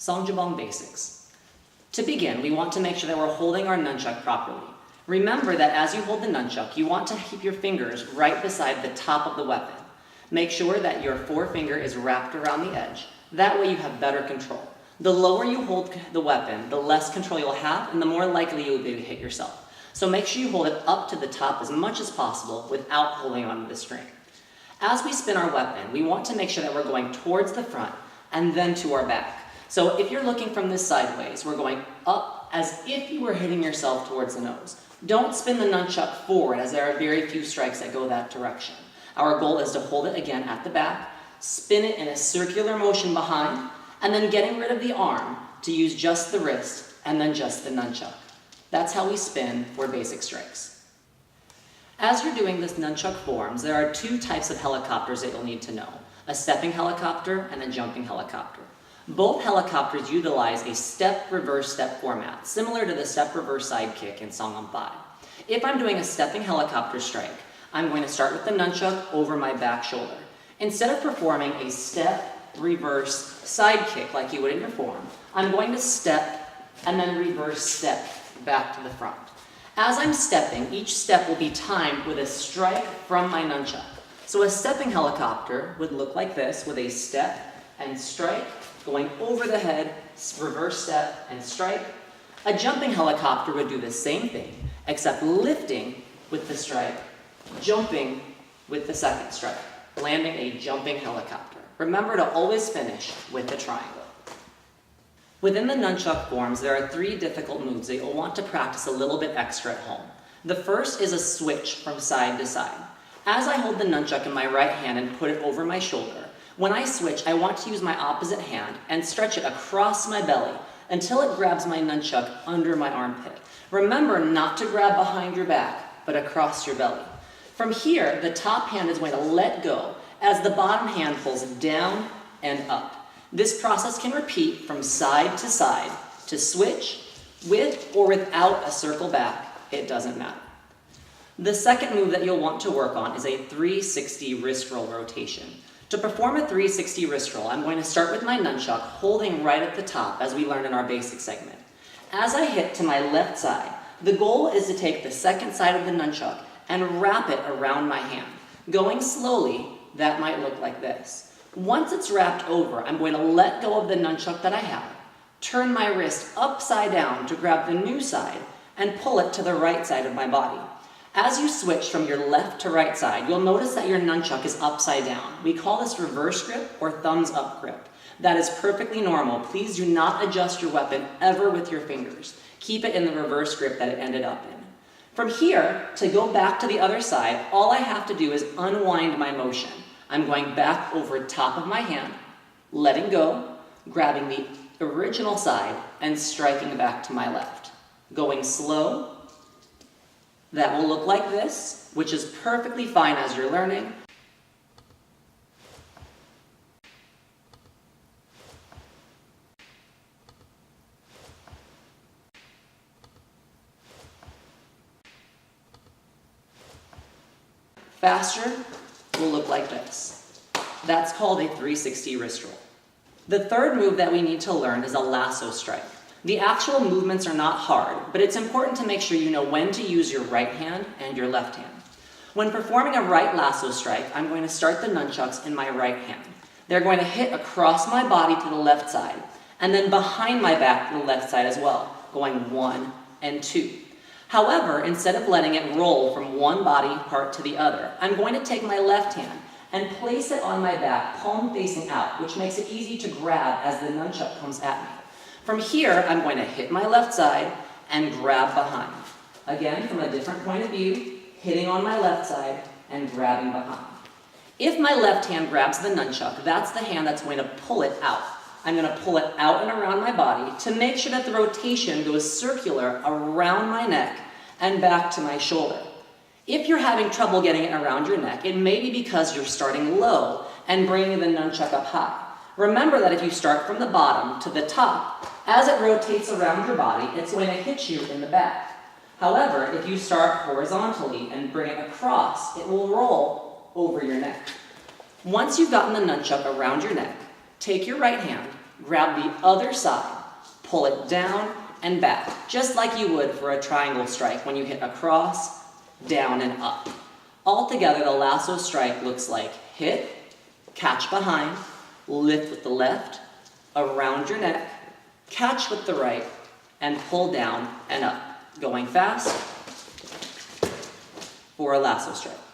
Bong Basics. To begin, we want to make sure that we're holding our nunchuck properly. Remember that as you hold the nunchuck, you want to keep your fingers right beside the top of the weapon. Make sure that your forefinger is wrapped around the edge. That way you have better control. The lower you hold the weapon, the less control you'll have, and the more likely you'll be to hit yourself. So make sure you hold it up to the top as much as possible without holding onto the string. As we spin our weapon, we want to make sure that we're going towards the front and then to our back. So if you're looking from this sideways, we're going up as if you were hitting yourself towards the nose. Don't spin the nunchuck forward, as there are very few strikes that go that direction. Our goal is to hold it again at the back, spin it in a circular motion behind, and then getting rid of the arm to use just the wrist and then just the nunchuck. That's how we spin for basic strikes. As you're doing this nunchuck forms, there are two types of helicopters that you'll need to know: a stepping helicopter and a jumping helicopter. Both helicopters utilize a step-reverse-step format, similar to the step-reverse side kick in Ssahng 5. If I'm doing a stepping helicopter strike, I'm going to start with the nunchuck over my back shoulder. Instead of performing a step-reverse side kick like you would in your form, I'm going to step and then reverse step back to the front. As I'm stepping, each step will be timed with a strike from my nunchuck. So a stepping helicopter would look like this, with a step and strike, going over the head, reverse step and strike. A jumping helicopter would do the same thing, except lifting with the strike, jumping with the second strike, landing a jumping helicopter. Remember to always finish with the triangle. Within the nunchuck forms, there are 3 difficult moves that you'll want to practice a little bit extra at home. The first is a switch from side to side. As I hold the nunchuck in my right hand and put it over my shoulder, when I switch, I want to use my opposite hand and stretch it across my belly until it grabs my nunchuck under my armpit. Remember not to grab behind your back, but across your belly. From here, the top hand is going to let go as the bottom hand pulls down and up. This process can repeat from side to switch with or without a circle back. It doesn't matter. The second move that you'll want to work on is a 360 wrist roll rotation. To perform a 360 wrist roll, I'm going to start with my nunchuck holding right at the top as we learned in our basic segment. As I hit to my left side, the goal is to take the second side of the nunchuck and wrap it around my hand. Going slowly, that might look like this. Once it's wrapped over, I'm going to let go of the nunchuck that I have, turn my wrist upside down to grab the new side, and pull it to the right side of my body. As you switch from your left to right side, you'll notice that your nunchuck is upside down. We call this reverse grip or thumbs up grip. That is perfectly normal. Please do not adjust your weapon ever with your fingers. Keep it in the reverse grip that it ended up in. From here, to go back to the other side, all I have to do is unwind my motion. I'm going back over top of my hand, letting go, grabbing the original side, and striking back to my left. Going slow. That will look like this, which is perfectly fine as you're learning. Faster will look like this. That's called a 360 wrist roll. The third move that we need to learn is a lasso strike. The actual movements are not hard, but it's important to make sure you know when to use your right hand and your left hand. When performing a right lasso strike, I'm going to start the nunchucks in my right hand. They're going to hit across my body to the left side, and then behind my back to the left side as well, going 1 and 2. However, instead of letting it roll from one body part to the other, I'm going to take my left hand and place it on my back, palm facing out, which makes it easy to grab as the nunchuck comes at me. From here, I'm going to hit my left side and grab behind. Again, from a different point of view, hitting on my left side and grabbing behind. If my left hand grabs the nunchuck, that's the hand that's going to pull it out. I'm going to pull it out and around my body to make sure that the rotation goes circular around my neck and back to my shoulder. If you're having trouble getting it around your neck, it may be because you're starting low and bringing the nunchuck up high. Remember that if you start from the bottom to the top, as it rotates around your body, it's going to hit you in the back. However, if you start horizontally and bring it across, it will roll over your neck. Once you've gotten the nunchuck around your neck, take your right hand, Grab the other side, pull it down and back, just like you would for a triangle strike when you hit across, down, and up. Altogether, the lasso strike looks like hit, catch behind, lift with the left, around your neck, catch with the right, and pull down and up. Going fast for a lasso strike.